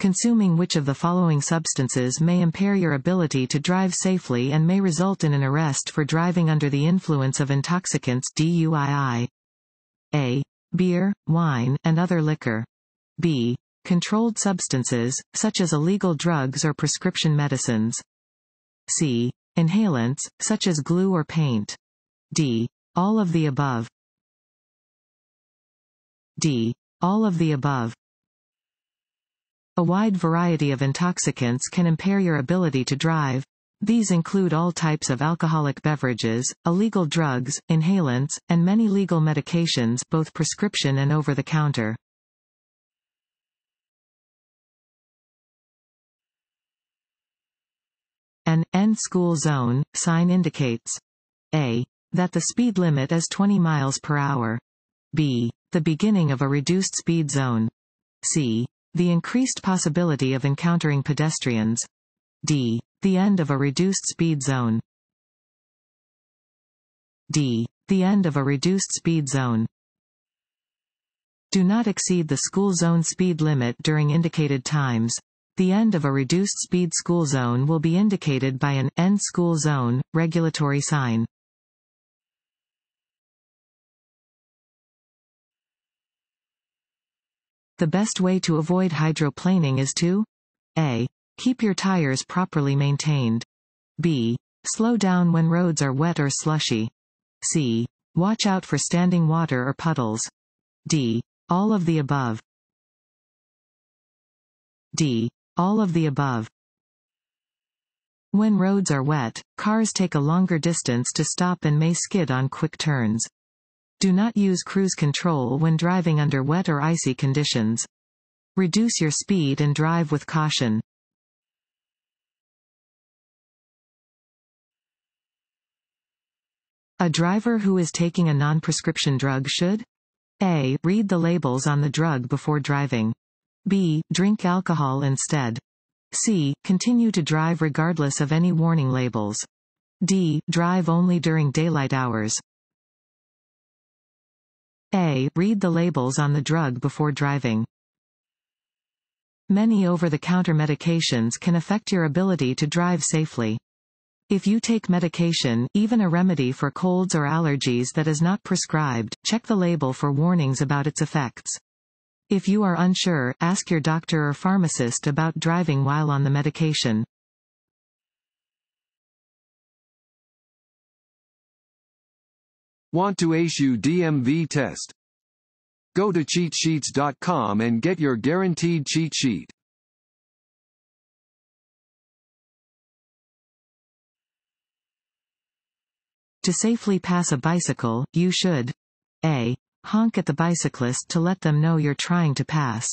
Consuming which of the following substances may impair your ability to drive safely and may result in an arrest for driving under the influence of intoxicants DUII. A. Beer, wine, and other liquor. B. Controlled substances, such as illegal drugs or prescription medicines. C. Inhalants, such as glue or paint. D. All of the above. D. All of the above. A wide variety of intoxicants can impair your ability to drive. These include all types of alcoholic beverages, illegal drugs, inhalants, and many legal medications, both prescription and over-the-counter. An end school zone sign indicates A. That the speed limit is 20 miles per hour. B. The beginning of a reduced speed zone. C. The increased possibility of encountering pedestrians. D. The end of a reduced speed zone. D. The end of a reduced speed zone. Do not exceed the school zone speed limit during indicated times. The end of a reduced speed school zone will be indicated by an end school zone regulatory sign. The best way to avoid hydroplaning is to A. Keep your tires properly maintained. B. Slow down when roads are wet or slushy. C. Watch out for standing water or puddles. D. All of the above. D. All of the above. When roads are wet, cars take a longer distance to stop and may skid on quick turns. Do not use cruise control when driving under wet or icy conditions. Reduce your speed and drive with caution. A driver who is taking a non-prescription drug should A. Read the labels on the drug before driving. B. Drink alcohol instead. C. Continue to drive regardless of any warning labels. D. Drive only during daylight hours. A. Read the labels on the drug before driving. Many over-the-counter medications can affect your ability to drive safely. If you take medication, even a remedy for colds or allergies that is not prescribed, check the label for warnings about its effects. If you are unsure, ask your doctor or pharmacist about driving while on the medication. Want to ace your DMV test? Go to cheatsheets.com and get your guaranteed cheat sheet. To safely pass a bicycle, you should A. Honk at the bicyclist to let them know you're trying to pass.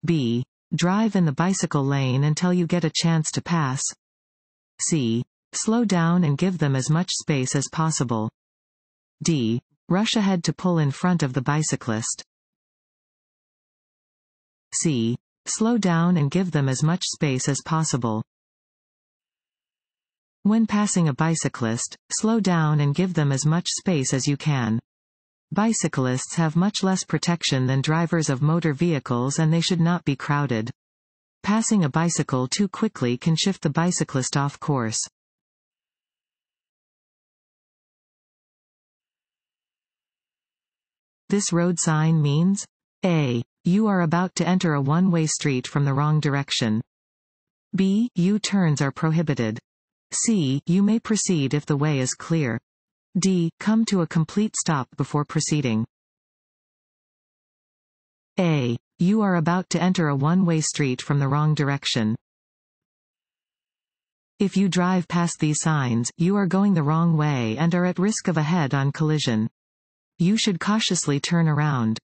B. Drive in the bicycle lane until you get a chance to pass. C. Slow down and give them as much space as possible. D. Rush ahead to pull in front of the bicyclist. C. Slow down and give them as much space as possible. When passing a bicyclist, slow down and give them as much space as you can. Bicyclists have much less protection than drivers of motor vehicles and they should not be crowded. Passing a bicycle too quickly can shift the bicyclist off course. This road sign means A. You are about to enter a one-way street from the wrong direction. B. U-turns are prohibited. C. You may proceed if the way is clear. D. Come to a complete stop before proceeding. A. You are about to enter a one-way street from the wrong direction. If you drive past these signs, you are going the wrong way and are at risk of a head-on collision. You should cautiously turn around.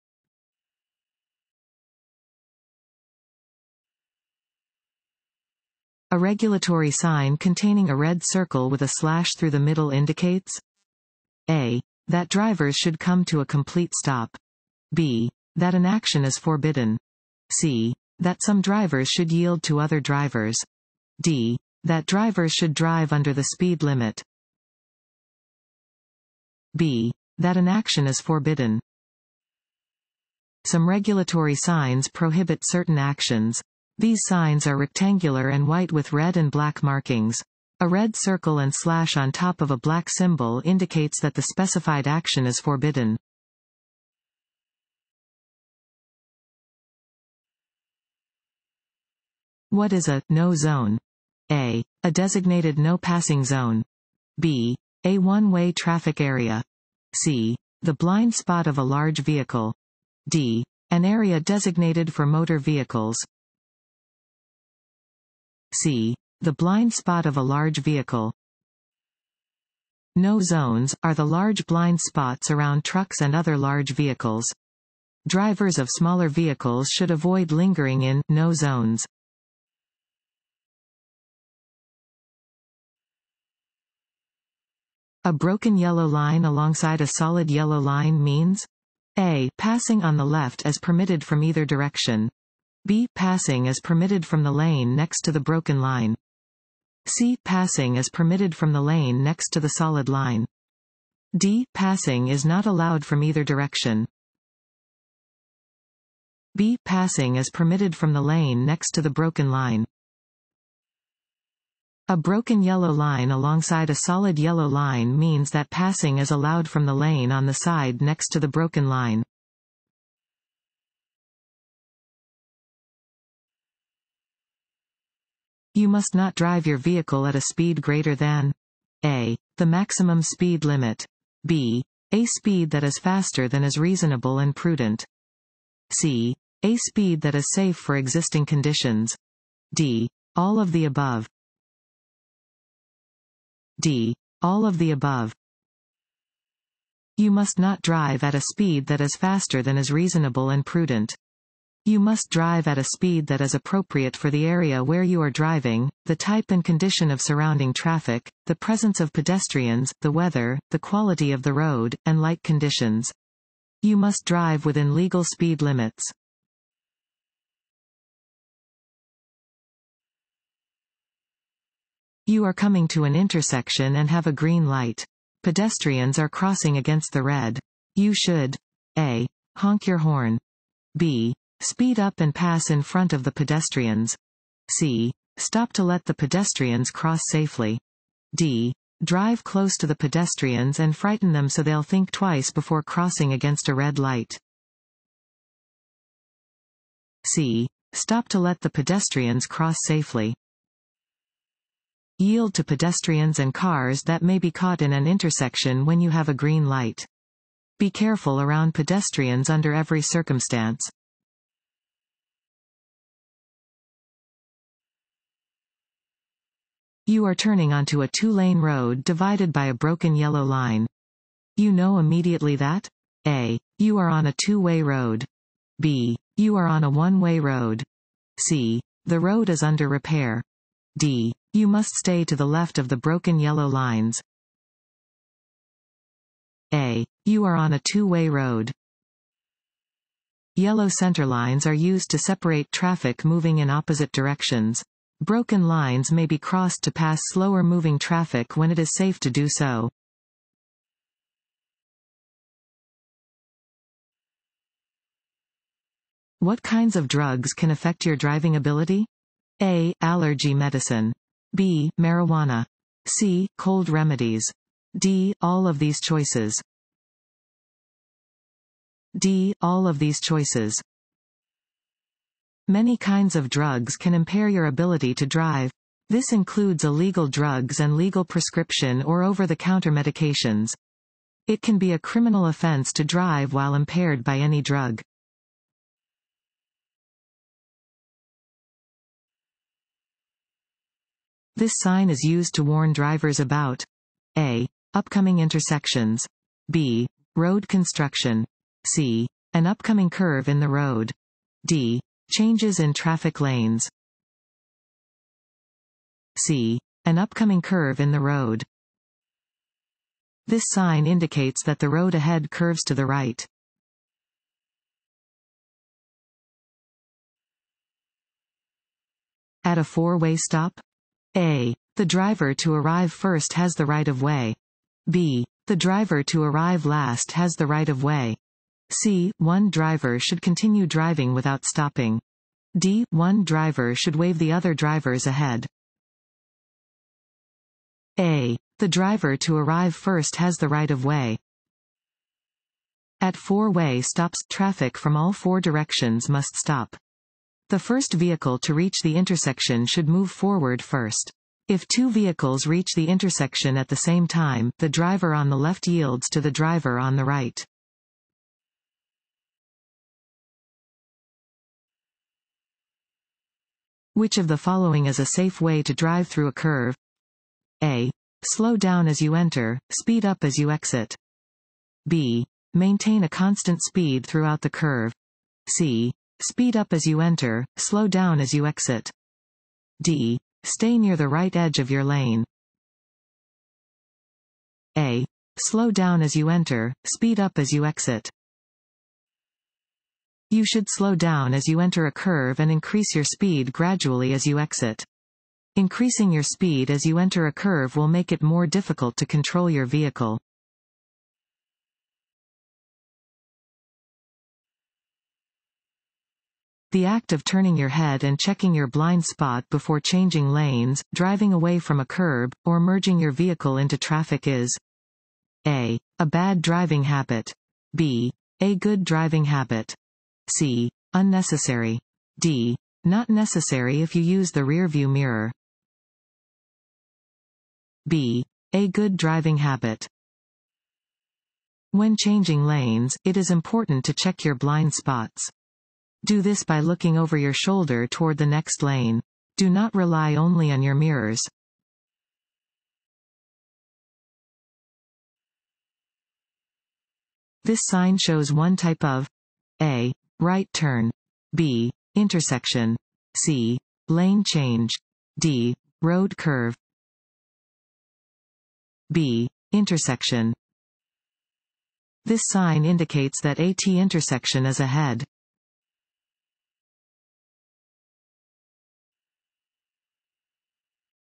A regulatory sign containing a red circle with a slash through the middle indicates A. That drivers should come to a complete stop. B. That an action is forbidden. C. That some drivers should yield to other drivers. D. That drivers should drive under the speed limit. B. That an action is forbidden. Some regulatory signs prohibit certain actions. These signs are rectangular and white with red and black markings. A red circle and slash on top of a black symbol indicates that the specified action is forbidden. What is a no zone? A designated no passing zone. B. A one-way traffic area. C. The blind spot of a large vehicle. D. An area designated for motor vehicles. C. The blind spot of a large vehicle. No zones are the large blind spots around trucks and other large vehicles. Drivers of smaller vehicles should avoid lingering in no zones. A broken yellow line alongside a solid yellow line means A. Passing on the left as permitted from either direction. B. Passing as permitted from the lane next to the broken line. C. Passing as permitted from the lane next to the solid line. D. Passing is not allowed from either direction. B. Passing as permitted from the lane next to the broken line. A broken yellow line alongside a solid yellow line means that passing is allowed from the lane on the side next to the broken line. You must not drive your vehicle at a speed greater than A. The maximum speed limit. B. A speed that is faster than is reasonable and prudent. C. A speed that is safe for existing conditions. D. All of the above. D. All of the above. You must not drive at a speed that is faster than is reasonable and prudent. You must drive at a speed that is appropriate for the area where you are driving, the type and condition of surrounding traffic, the presence of pedestrians, the weather, the quality of the road, and light conditions. You must drive within legal speed limits. You are coming to an intersection and have a green light. Pedestrians are crossing against the red. You should A. Honk your horn. B. Speed up and pass in front of the pedestrians. C. Stop to let the pedestrians cross safely. D. Drive close to the pedestrians and frighten them so they'll think twice before crossing against a red light. C. Stop to let the pedestrians cross safely. Yield to pedestrians and cars that may be caught in an intersection when you have a green light. Be careful around pedestrians under every circumstance. You are turning onto a two-lane road divided by a broken yellow line. You know immediately that A. You are on a two-way road. B. You are on a one-way road. C. The road is under repair. D. You must stay to the left of the broken yellow lines. A. You are on a two-way road. Yellow center lines are used to separate traffic moving in opposite directions. Broken lines may be crossed to pass slower-moving traffic when it is safe to do so. What kinds of drugs can affect your driving ability? A. Allergy medicine. B. Marijuana. C. Cold remedies. D. All of these choices. D. All of these choices. Many kinds of drugs can impair your ability to drive. This includes illegal drugs and legal prescription or over-the-counter medications. It can be a criminal offense to drive while impaired by any drug. This sign is used to warn drivers about A. Upcoming intersections. B. Road construction. C. An upcoming curve in the road. D. Changes in traffic lanes. C. An upcoming curve in the road. This sign indicates that the road ahead curves to the right. At a four-way stop? A. The driver to arrive first has the right of way. B. The driver to arrive last has the right of way. C. One driver should continue driving without stopping. D. One driver should wave the other drivers ahead. A. The driver to arrive first has the right of way. At four-way stops, traffic from all four directions must stop. The first vehicle to reach the intersection should move forward first. If two vehicles reach the intersection at the same time, the driver on the left yields to the driver on the right. Which of the following is a safe way to drive through a curve? A. Slow down as you enter, speed up as you exit. B. Maintain a constant speed throughout the curve. C. Speed up as you enter, slow down as you exit. D. Stay near the right edge of your lane. A. Slow down as you enter, speed up as you exit. You should slow down as you enter a curve and increase your speed gradually as you exit. Increasing your speed as you enter a curve will make it more difficult to control your vehicle. The act of turning your head and checking your blind spot before changing lanes, driving away from a curb, or merging your vehicle into traffic is A. A bad driving habit. B. A good driving habit. C. Unnecessary. D. Not necessary if you use the rearview mirror. B. A good driving habit. When changing lanes, it is important to check your blind spots. Do this by looking over your shoulder toward the next lane. Do not rely only on your mirrors. This sign shows one type of A. Right turn. B. Intersection. C. Lane change. D. Road curve. B. Intersection. This sign indicates that a T intersection is ahead.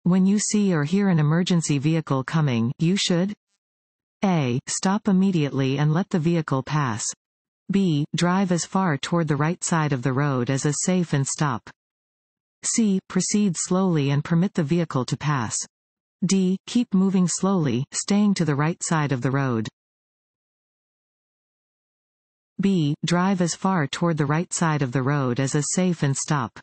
When you see or hear an emergency vehicle coming, you should A. Stop immediately and let the vehicle pass. B. Drive as far toward the right side of the road as is safe and stop. C. Proceed slowly and permit the vehicle to pass. D. Keep moving slowly, staying to the right side of the road. B. Drive as far toward the right side of the road as is safe and stop.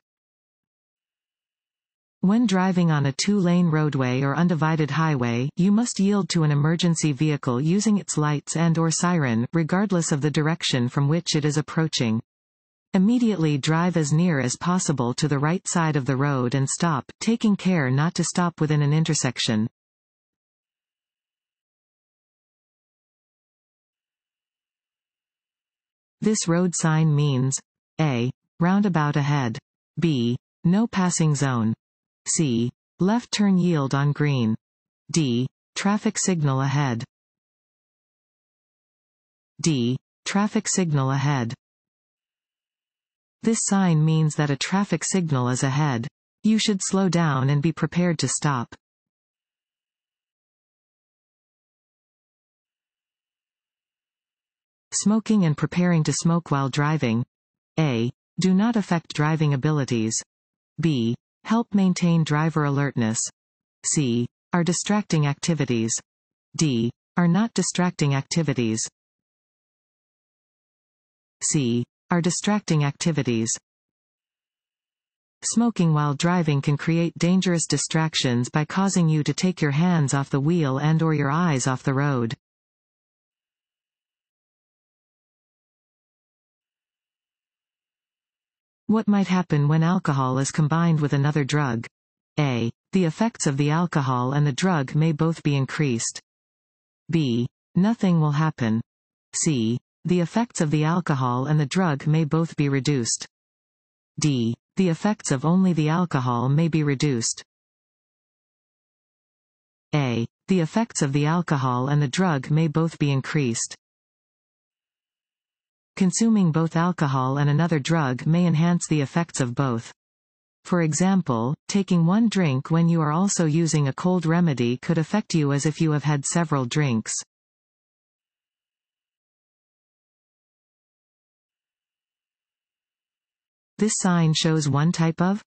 When driving on a two-lane roadway or undivided highway, you must yield to an emergency vehicle using its lights and/or siren, regardless of the direction from which it is approaching. Immediately drive as near as possible to the right side of the road and stop, taking care not to stop within an intersection. This road sign means A. Roundabout ahead. B. No passing zone. C. Left turn yield on green. D. Traffic signal ahead. D. Traffic signal ahead. This sign means that a traffic signal is ahead. You should slow down and be prepared to stop. Smoking and preparing to smoke while driving. A. Do not affect driving abilities. B. Help maintain driver alertness. C. Are distracting activities. D. Are not distracting activities. C. Are distracting activities. Smoking while driving can create dangerous distractions by causing you to take your hands off the wheel and/or your eyes off the road. What might happen when alcohol is combined with another drug? A. The effects of the alcohol and the drug may both be increased. B. Nothing will happen. C. The effects of the alcohol and the drug may both be reduced. D. The effects of only the alcohol may be reduced. A. The effects of the alcohol and the drug may both be increased. Consuming both alcohol and another drug may enhance the effects of both. For example, taking one drink when you are also using a cold remedy could affect you as if you have had several drinks. This sign shows one type of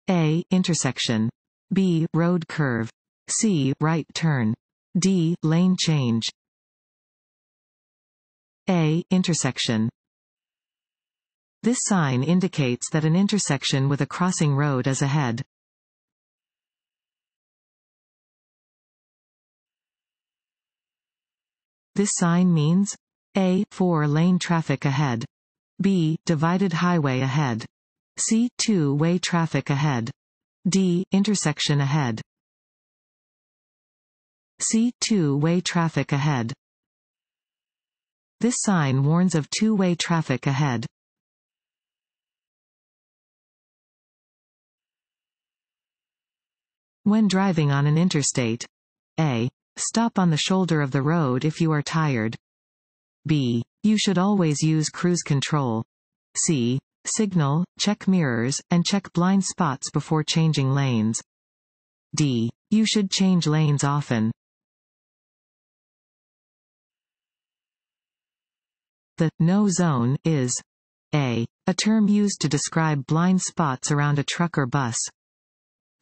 A. Intersection. B. Road curve. C. Right turn. D. Lane change. A. Intersection. This sign indicates that an intersection with a crossing road is ahead. This sign means A. 4-lane traffic ahead. B. Divided highway ahead. C. 2-way traffic ahead. D. Intersection ahead. C. 2-way traffic ahead. This sign warns of 2-way traffic ahead. When driving on an interstate, A. Stop on the shoulder of the road if you are tired. B. You should always use cruise control. C. Signal, check mirrors, and check blind spots before changing lanes. D. You should change lanes often. The no zone is A. A term used to describe blind spots around a truck or bus.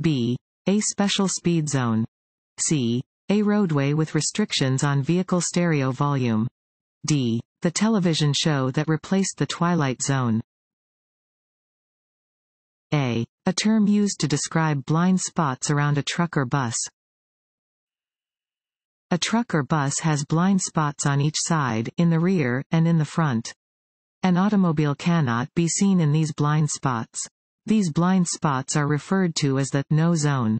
B. A special speed zone. C. A roadway with restrictions on vehicle stereo volume. D. The television show that replaced the Twilight Zone. A. A term used to describe blind spots around a truck or bus. A truck or bus has blind spots on each side, in the rear, and in the front. An automobile cannot be seen in these blind spots. These blind spots are referred to as the no zone.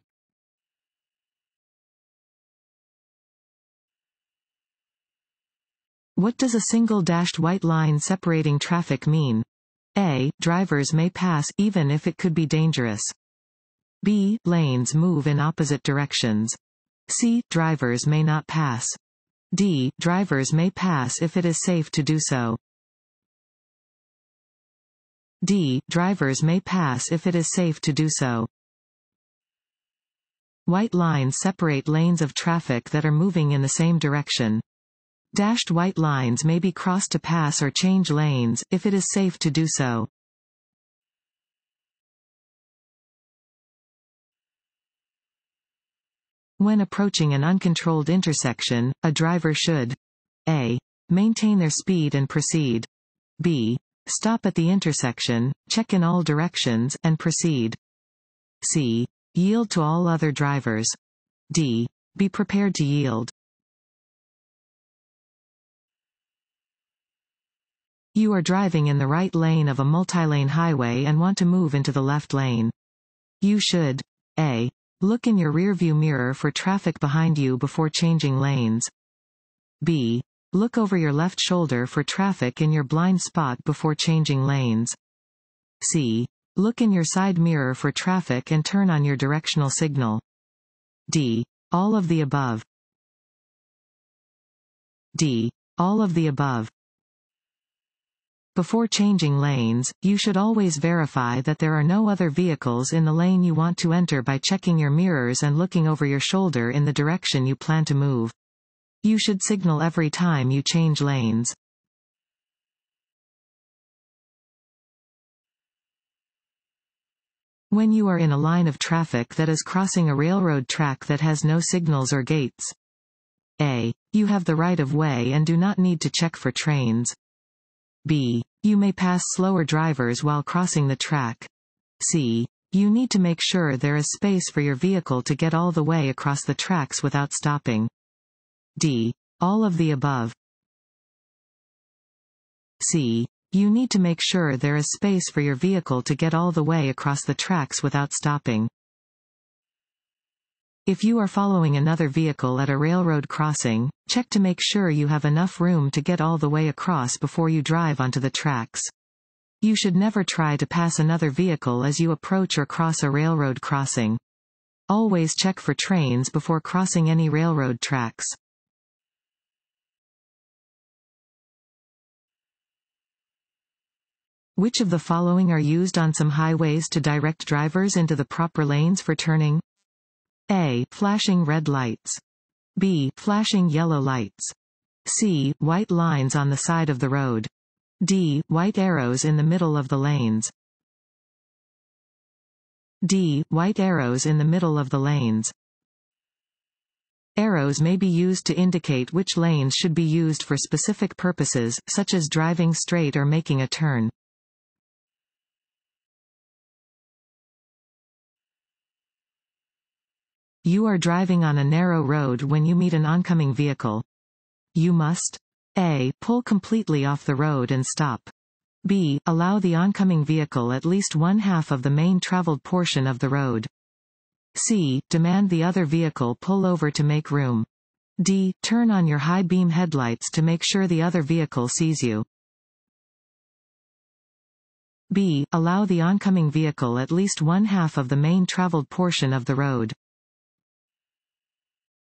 What does a single dashed white line separating traffic mean? A. Drivers may pass even if it could be dangerous. B. Lanes move in opposite directions. C. Drivers may not pass. D. Drivers may pass if it is safe to do so. D. Drivers may pass if it is safe to do so. White lines separate lanes of traffic that are moving in the same direction. Dashed white lines may be crossed to pass or change lanes, if it is safe to do so. When approaching an uncontrolled intersection, a driver should A. Maintain their speed and proceed. B. Stop at the intersection, check in all directions, and proceed. C. Yield to all other drivers. D. Be prepared to yield. You are driving in the right lane of a multi-lane highway and want to move into the left lane. You should A. Look in your rearview mirror for traffic behind you before changing lanes. B. Look over your left shoulder for traffic in your blind spot before changing lanes. C. Look in your side mirror for traffic and turn on your directional signal. D. All of the above. D. All of the above. Before changing lanes, you should always verify that there are no other vehicles in the lane you want to enter by checking your mirrors and looking over your shoulder in the direction you plan to move. You should signal every time you change lanes. When you are in a line of traffic that is crossing a railroad track that has no signals or gates. A. You have the right of way and do not need to check for trains. B. You may pass slower drivers while crossing the track. C. You need to make sure there is space for your vehicle to get all the way across the tracks without stopping. D. All of the above. C. You need to make sure there is space for your vehicle to get all the way across the tracks without stopping. If you are following another vehicle at a railroad crossing, check to make sure you have enough room to get all the way across before you drive onto the tracks. You should never try to pass another vehicle as you approach or cross a railroad crossing. Always check for trains before crossing any railroad tracks. Which of the following are used on some highways to direct drivers into the proper lanes for turning? A. Flashing red lights. B. Flashing yellow lights. C. White lines on the side of the road. D. White arrows in the middle of the lanes. D. White arrows in the middle of the lanes. Arrows may be used to indicate which lanes should be used for specific purposes, such as driving straight or making a turn. You are driving on a narrow road when you meet an oncoming vehicle. You must A. Pull completely off the road and stop. B. Allow the oncoming vehicle at least one-half of the main traveled portion of the road. C. Demand the other vehicle pull over to make room. D. Turn on your high beam headlights to make sure the other vehicle sees you. B. Allow the oncoming vehicle at least one-half of the main traveled portion of the road.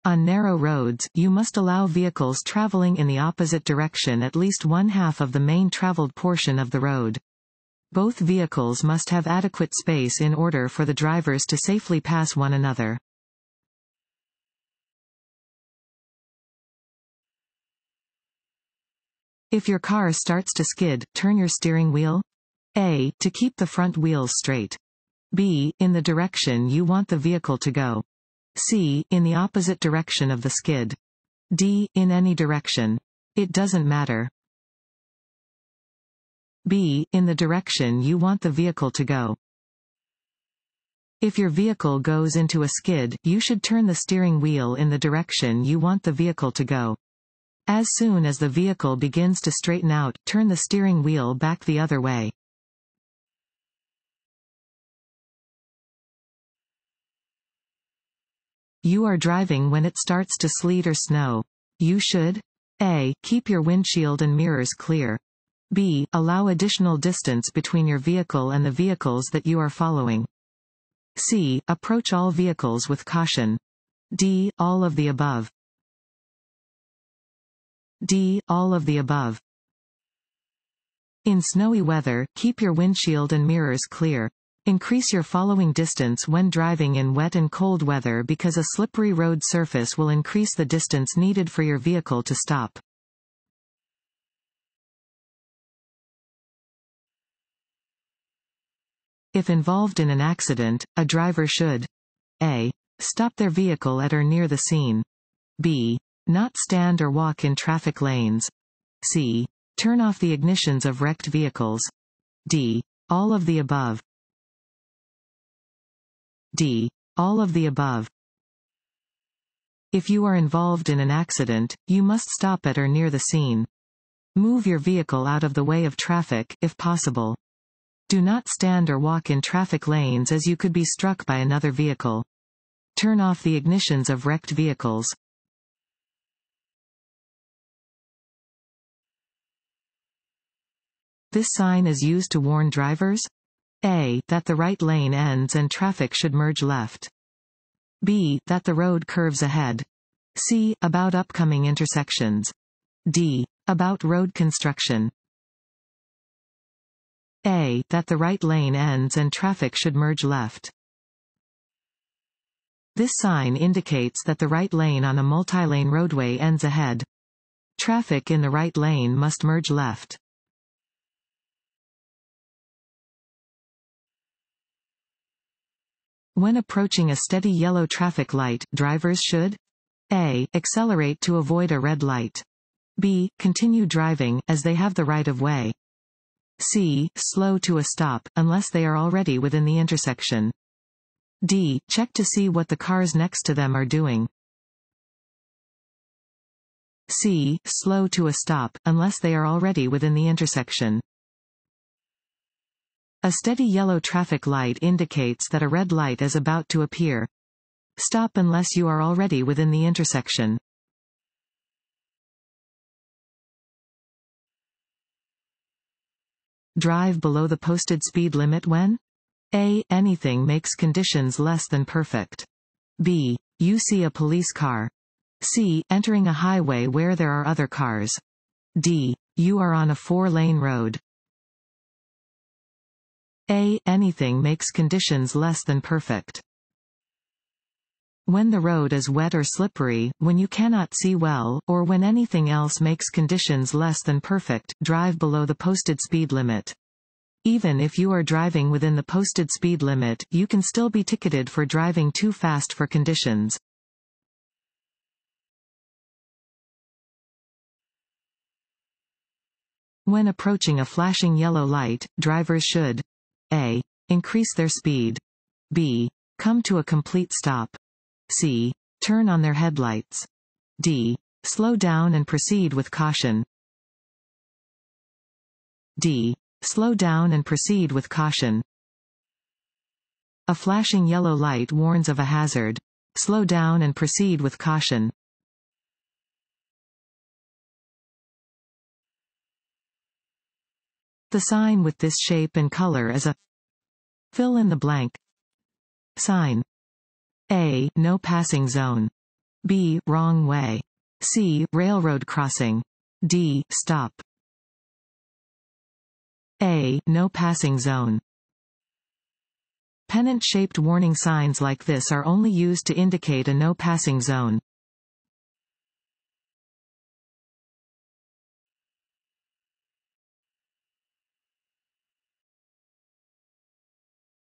On narrow roads, you must allow vehicles traveling in the opposite direction at least one-half of the main traveled portion of the road. Both vehicles must have adequate space in order for the drivers to safely pass one another. If your car starts to skid, turn your steering wheel A. To keep the front wheels straight. B. In the direction you want the vehicle to go. C. In the opposite direction of the skid. D. In any direction. It doesn't matter. B. In the direction you want the vehicle to go. If your vehicle goes into a skid, you should turn the steering wheel in the direction you want the vehicle to go. As soon as the vehicle begins to straighten out, turn the steering wheel back the other way. You are driving when it starts to sleet or snow. You should A. Keep your windshield and mirrors clear. B. Allow additional distance between your vehicle and the vehicles that you are following. C. Approach all vehicles with caution. D. All of the above. D. All of the above. In snowy weather, keep your windshield and mirrors clear. Increase your following distance when driving in wet and cold weather because a slippery road surface will increase the distance needed for your vehicle to stop. If involved in an accident, a driver should A. Stop their vehicle at or near the scene. B. Not stand or walk in traffic lanes. C. Turn off the ignitions of wrecked vehicles. D. All of the above. D. All of the above. If you are involved in an accident, you must stop at or near the scene. Move your vehicle out of the way of traffic, if possible. Do not stand or walk in traffic lanes as you could be struck by another vehicle. Turn off the ignitions of wrecked vehicles. This sign is used to warn drivers A. That the right lane ends and traffic should merge left. B. That the road curves ahead. C. About upcoming intersections. D. About road construction. A. That the right lane ends and traffic should merge left. This sign indicates that the right lane on a multi-lane roadway ends ahead. Traffic in the right lane must merge left. When approaching a steady yellow traffic light, drivers should A. Accelerate to avoid a red light. B. Continue driving, as they have the right of way. C. Slow to a stop, unless they are already within the intersection. D. Check to see what the cars next to them are doing. C. Slow to a stop, unless they are already within the intersection. A steady yellow traffic light indicates that a red light is about to appear. Stop unless you are already within the intersection. Drive below the posted speed limit when A. Anything makes conditions less than perfect. B. You see a police car. C. Entering a highway where there are other cars. D. You are on a 4-lane road. A. Anything makes conditions less than perfect. When the road is wet or slippery, when you cannot see well, or when anything else makes conditions less than perfect, drive below the posted speed limit. Even if you are driving within the posted speed limit, you can still be ticketed for driving too fast for conditions. When approaching a flashing yellow light, drivers should A. Increase their speed. B. Come to a complete stop. C. Turn on their headlights. D. Slow down and proceed with caution. D. Slow down and proceed with caution. A flashing yellow light warns of a hazard. Slow down and proceed with caution. The sign with this shape and color is a fill in the blank sign. A. No passing zone. B. Wrong way. C. Railroad crossing. D. Stop. A. No passing zone. Pennant-shaped warning signs like this are only used to indicate a no passing zone.